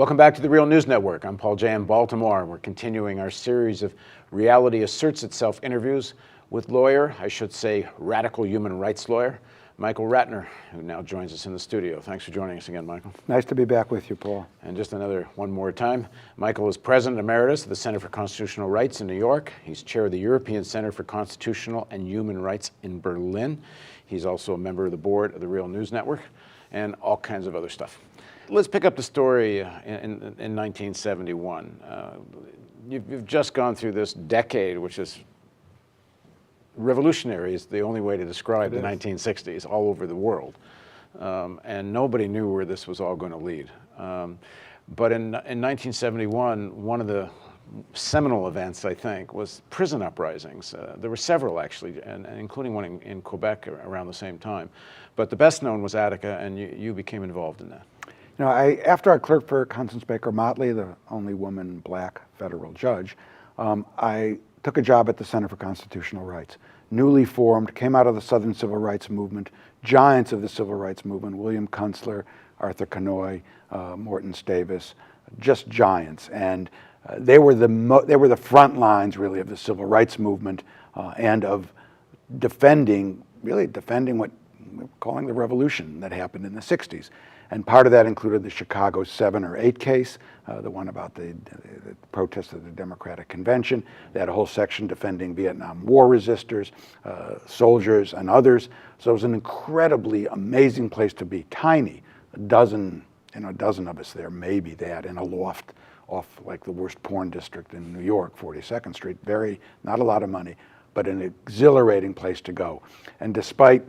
Welcome back to the Real News Network. I'm Paul J. in Baltimore. We're continuing our series of Reality Asserts Itself interviews with lawyer, I should say radical human rights lawyer, Michael Ratner, who now joins us in the studio. Thanks for joining us again, Michael. Nice to be back with you, Paul. And just one more time, Michael is President Emeritus of the Center for Constitutional Rights in New York. He's chair of the European Center for Constitutional and Human Rights in Berlin. He's also a member of the board of the Real News Network and all kinds of other stuff. Let's pick up the story in 1971. You've just gone through this decade, which is revolutionary, is the only way to describe the 1960s all over the world. And nobody knew where this was all going to lead. But in 1971, one of the seminal events, I think, was prison uprisings. There were several, actually, and including one in Quebec around the same time. But the best known was Attica, and you became involved in that. You know, after I clerked for Constance Baker Motley, the only woman black federal judge, I took a job at the Center for Constitutional Rights. Newly formed, came out of the Southern Civil Rights Movement, giants of the Civil Rights Movement, William Kunstler, Arthur Kanoy, Morton Stavis, just giants. And they were the front lines, really, of the Civil Rights Movement and of defending what we're calling the revolution that happened in the 60s. And part of that included the Chicago 7 or 8 case, the one about the protests of the Democratic Convention. They had a whole section defending Vietnam War resistors, soldiers, and others. So it was an incredibly amazing place to be. Tiny, a dozen of us there, maybe that, in a loft off like the worst porn district in New York, 42nd Street. Not a lot of money, but an exhilarating place to go. And despite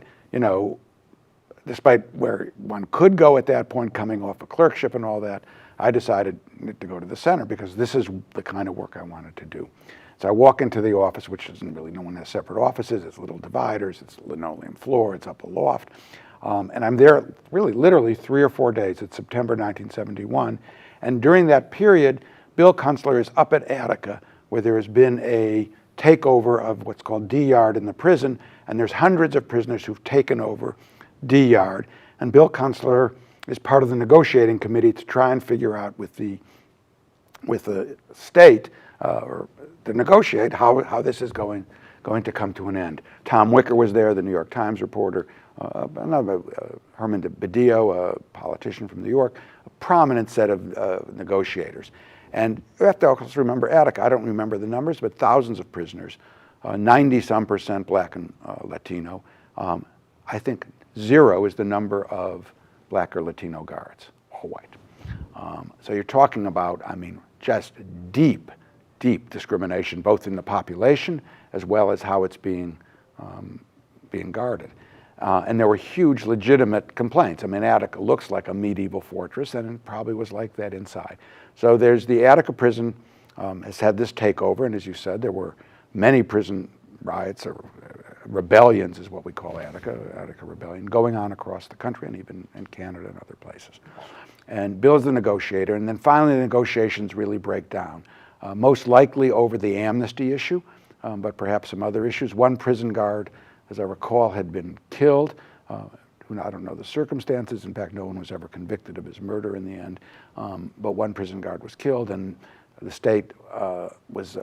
where one could go at that point, coming off a clerkship and all that, I decided to go to the center because this is the kind of work I wanted to do. So I walk into the office, which isn't really, no one has separate offices, it's little dividers, it's linoleum floor, it's up a loft. And I'm there really literally 3 or 4 days. It's September 1971. And during that period, Bill Kunstler is up at Attica, where there has been a takeover of what's called D Yard in the prison, and there's hundreds of prisoners who've taken over D Yard, and Bill Kunstler is part of the negotiating committee to try and figure out with the state or to negotiate how this is going to come to an end. Tom Wicker was there, the New York Times reporter, Herman Badillo, a politician from New York, a prominent set of negotiators. And you have to also remember Attica. I don't remember the numbers, but thousands of prisoners, 90-some% black and Latino. I think 0 is the number of black or Latino guards, all white. So you're talking about, just deep discrimination, both in the population as well as how it's being guarded. And there were huge legitimate complaints. Attica looks like a medieval fortress, and it probably was like that inside. So there's the Attica prison has had this takeover, and as you said, there were many prison riots or rebellions is what we call Attica Rebellion, going on across the country and even in Canada and other places. And Bill's the negotiator, and then finally the negotiations really break down, most likely over the amnesty issue, but perhaps some other issues. One prison guard, as I recall, had been killed. I don't know the circumstances. In fact, no one was ever convicted of his murder in the end. But one prison guard was killed, and the state was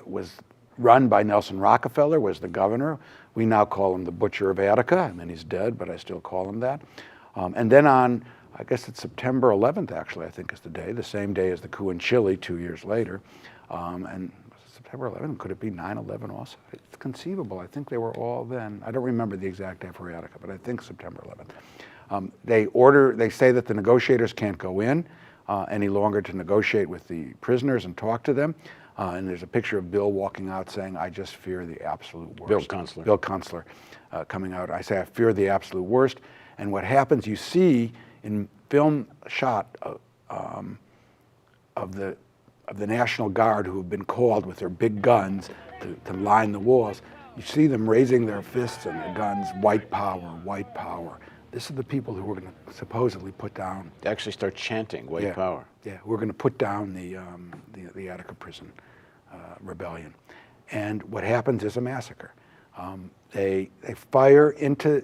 run by Nelson Rockefeller, was the governor. We now call him the Butcher of Attica. He's dead, but I still call him that. And then on, I guess it's September 11th, actually, I think is the day, the same day as the coup in Chile 2 years later. And September 11th, could it be 9/11 also? It's conceivable. I think they were all then. I don't remember the exact day for Attica, but I think September 11th. They say that the negotiators can't go in any longer to negotiate with the prisoners and talk to them. And there's a picture of Bill walking out saying, "I just fear the absolute worst." Bill Kunstler coming out. I say, "I fear the absolute worst." And what happens, you see in film shot of the National Guard who have been called with their big guns to line the walls, you see them raising their fists and their guns, "White power, white power." This are the people who were going to supposedly put down. They actually start chanting white power. Yeah, we're going to put down the Attica prison rebellion. And what happens is a massacre. They fire into,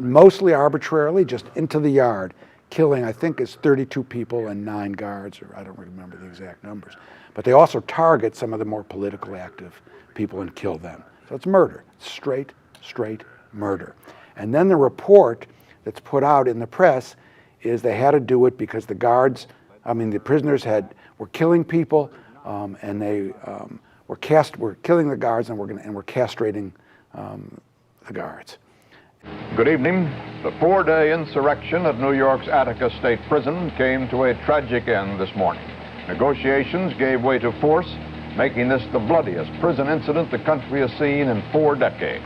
mostly arbitrarily, just into the yard, killing, I think it's 32 people and 9 guards, or I don't remember the exact numbers. But they also target some of the more politically active people and kill them. So it's murder, straight murder. And then the report that's put out in the press is they had to do it because the guards, the prisoners were killing people, and they were killing the guards, and were castrating the guards. Good evening. The 4-day insurrection at New York's Attica State Prison came to a tragic end this morning. Negotiations gave way to force, making this the bloodiest prison incident the country has seen in 4 decades.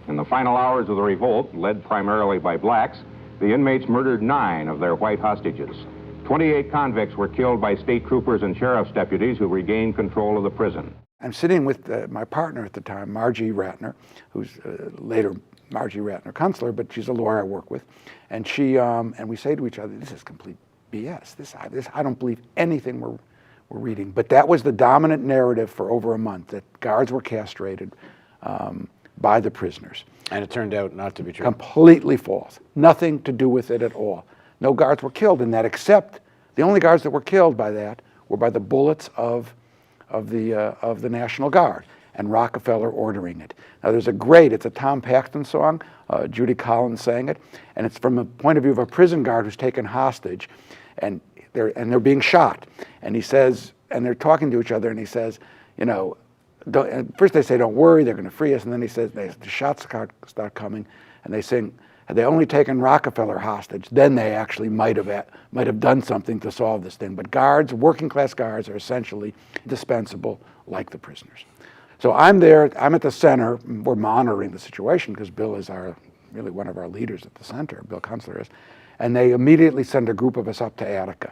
In the final hours of the revolt, led primarily by blacks, the inmates murdered 9 of their white hostages. 28 convicts were killed by state troopers and sheriff's deputies who regained control of the prison. I'm sitting with my partner at the time, Margie Ratner, who's later Margie Ratner-Kunstler, but she's a lawyer I work with, and and we say to each other, "This is complete BS. I don't believe anything we're reading." But that was the dominant narrative for over a month, that guards were castrated by the prisoners. And it turned out not to be true. Completely false. Nothing to do with it at all. No guards were killed in that, except the only guards that were killed by that were by the bullets of the National Guard, and Rockefeller ordering it. Now it's a Tom Paxton song, Judy Collins sang it, and it's from the point of view of a prison guard who's taken hostage, and they're being shot, and he says, and they're talking to each other, and he says, first they say, "Don't worry, they're going to free us," and then he says, the shots start coming, and they sing, "Had they only taken Rockefeller hostage, then they actually might have done something to solve this thing." But guards, working class guards, are essentially dispensable like the prisoners. So I'm there, I'm at the center, we're monitoring the situation because Bill is really one of our leaders at the center, Bill Kunstler is, and they immediately send a group of us up to Attica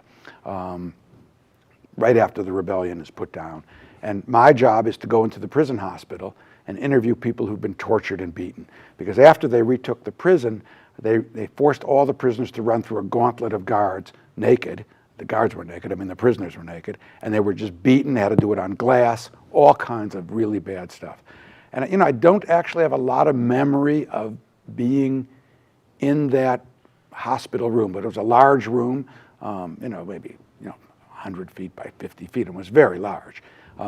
right after the rebellion is put down. And my job is to go into the prison hospital and interview people who've been tortured and beaten. Because after they retook the prison, they forced all the prisoners to run through a gauntlet of guards naked. The guards were naked, the prisoners were naked, and they were just beaten. They had to do it on glass, all kinds of really bad stuff. And I don't actually have a lot of memory of being in that hospital room, but it was a large room, maybe 100 feet by 50 feet, and was very large,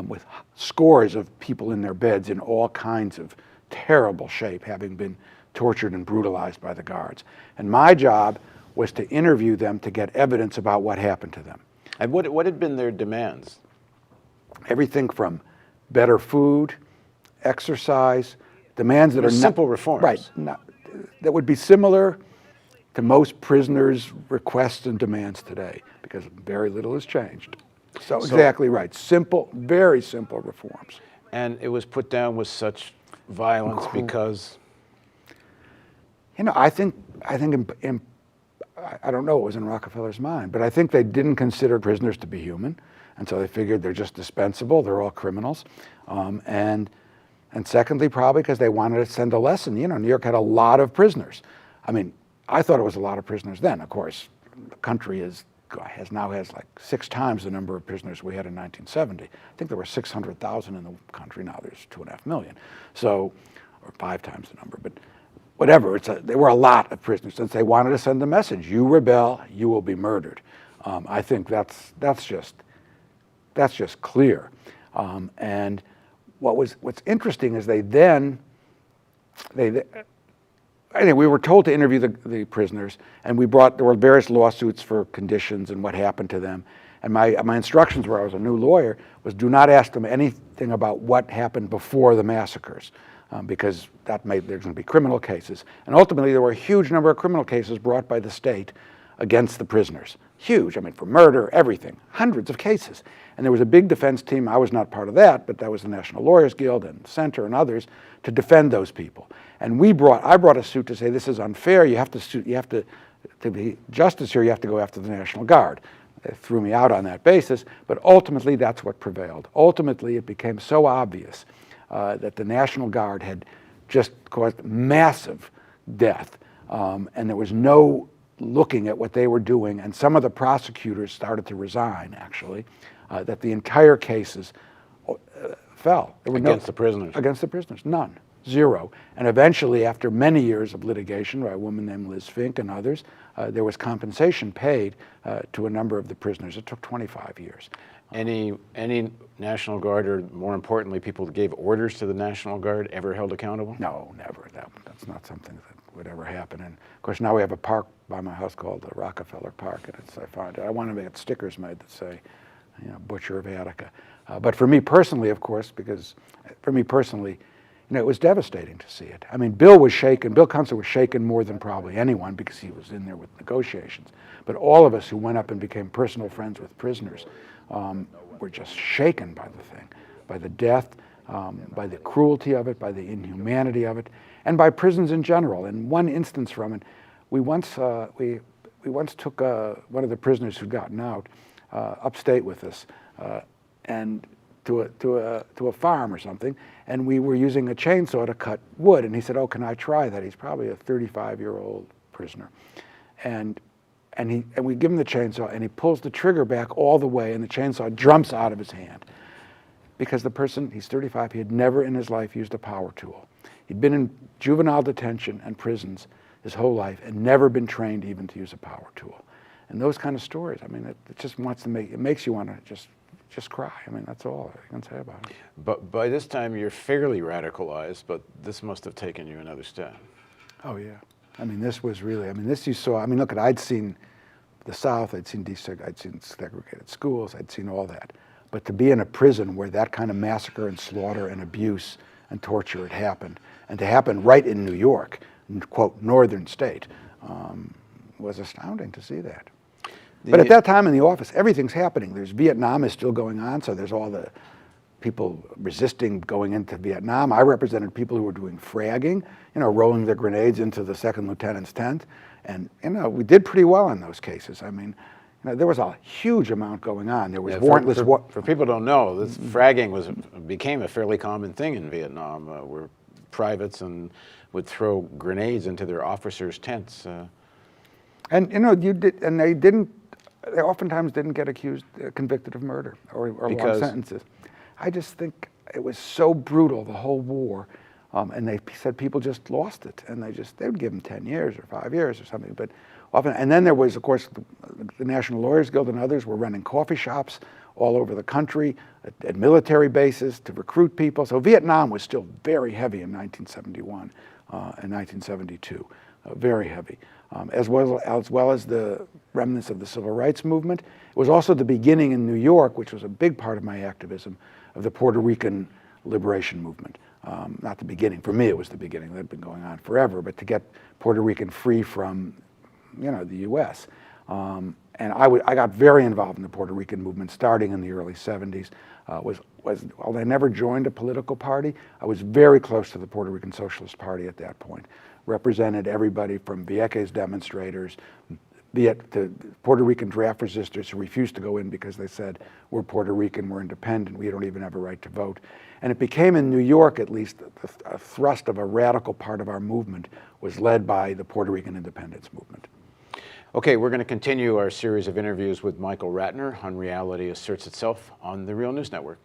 with scores of people in their beds in all kinds of terrible shape, having been tortured and brutalized by the guards. And my job was to interview them to get evidence about what happened to them. And what had been their demands? Everything from better food, exercise, demands that are simple reforms. Right, that would be similar to most prisoners' requests and demands today, because very little has changed. So exactly right, simple, very simple reforms. And it was put down with such violence because? I think I don't know what was in Rockefeller's mind, but I think they didn't consider prisoners to be human, and so they figured they're just dispensable, they're all criminals. And secondly, probably because they wanted to send a lesson. New York had a lot of prisoners. I thought it was a lot of prisoners then. Of course, the country has like 6 times the number of prisoners we had in 1970. I think there were 600,000 in the country. Now there's 2.5 million. So, or 5 times the number, but whatever, there were a lot of prisoners, since they wanted to send a message: you rebel, you will be murdered. I think that's just clear. And what's interesting is I think we were told to interview the prisoners, and there were various lawsuits for conditions and what happened to them. And my instructions, where I was a new lawyer, was do not ask them anything about what happened before the massacres, because there's going to be criminal cases. And ultimately, there were a huge number of criminal cases brought by the state against the prisoners. Huge, for murder, everything, hundreds of cases. And there was a big defense team. I was not part of that, but that was the National Lawyers Guild and Center and others to defend those people. And I brought a suit to say this is unfair. To be justice here, you have to go after the National Guard. They threw me out on that basis, but ultimately that's what prevailed. Ultimately, it became so obvious that the National Guard had just caused massive death, and there was no looking at what they were doing, and some of the prosecutors started to resign, actually, that the entire cases fell. Against the prisoners? Against the prisoners, none. zero. And eventually, after many years of litigation by a woman named Liz Fink and others, there was compensation paid to a number of the prisoners. It took 25 years. Any National Guard, or more importantly, people that gave orders to the National Guard, ever held accountable? No, never. That's not something that would ever happen. And of course, now we have a park by my house called the Rockefeller Park, and I want to get stickers made that say, Butcher of Attica. But for me personally, of course, because for me personally, it was devastating to see it. I mean, Bill Kunstler was shaken more than probably anyone because he was in there with negotiations. But all of us who went up and became personal friends with prisoners were just shaken by the thing, by the death, by the cruelty of it, by the inhumanity of it, and by prisons in general. And one instance from it, we once took one of the prisoners who'd gotten out upstate with us, and to a farm or something, and we were using a chainsaw to cut wood, and he said, "Oh, can I try that?" He's probably a 35-year-old prisoner, and we give him the chainsaw, and he pulls the trigger back all the way, and the chainsaw jumps out of his hand, because the person, he's 35, he had never in his life used a power tool. He'd been in juvenile detention and prisons his whole life and never been trained even to use a power tool. And those kind of stories, I mean, it just makes you want to just cry. I mean, that's all I can say about it. But by this time, you're fairly radicalized, but this must have taken you another step. Oh, yeah. I mean, this was really, this you saw, look, I'd seen the South, I'd seen segregated schools, I'd seen all that. But to be in a prison where that kind of massacre and slaughter and abuse and torture had happened, and to happen right in New York, quote, northern state, was astounding to see that. But at that time in the office, everything's happening. Vietnam is still going on, so there's all the people resisting going into Vietnam. I represented people who were doing fragging, rolling their grenades into the second lieutenant's tent. And, we did pretty well in those cases. I mean, there was a huge amount going on. There was warrantless... For people who don't know, this fragging became a fairly common thing in Vietnam, where privates would throw grenades into their officers' tents. And, they oftentimes didn't get convicted of murder or long sentences. I just think it was so brutal, the whole war, and they said people just lost it, and they would give them 10 years or 5 years or something. But often, and then there was, of course, the National Lawyers Guild and others were running coffee shops all over the country at military bases to recruit people. So Vietnam was still very heavy in 1971 and 1972, very heavy. As well as the remnants of the civil rights movement. It was also the beginning in New York, which was a big part of my activism, of the Puerto Rican liberation movement. Not the beginning, for me it was the beginning, that had been going on forever, but to get Puerto Rican free from, the U.S. And I got very involved in the Puerto Rican movement starting in the early 70s. While I never joined a political party, I was very close to the Puerto Rican Socialist Party at that point. Represented everybody from Vieques demonstrators to Puerto Rican draft resistors who refused to go in because they said, we're Puerto Rican, we're independent, we don't even have a right to vote. And it became, in New York at least, a thrust of a radical part of our movement was led by the Puerto Rican independence movement. Okay, we're going to continue our series of interviews with Michael Ratner on Reality Asserts Itself on the Real News Network.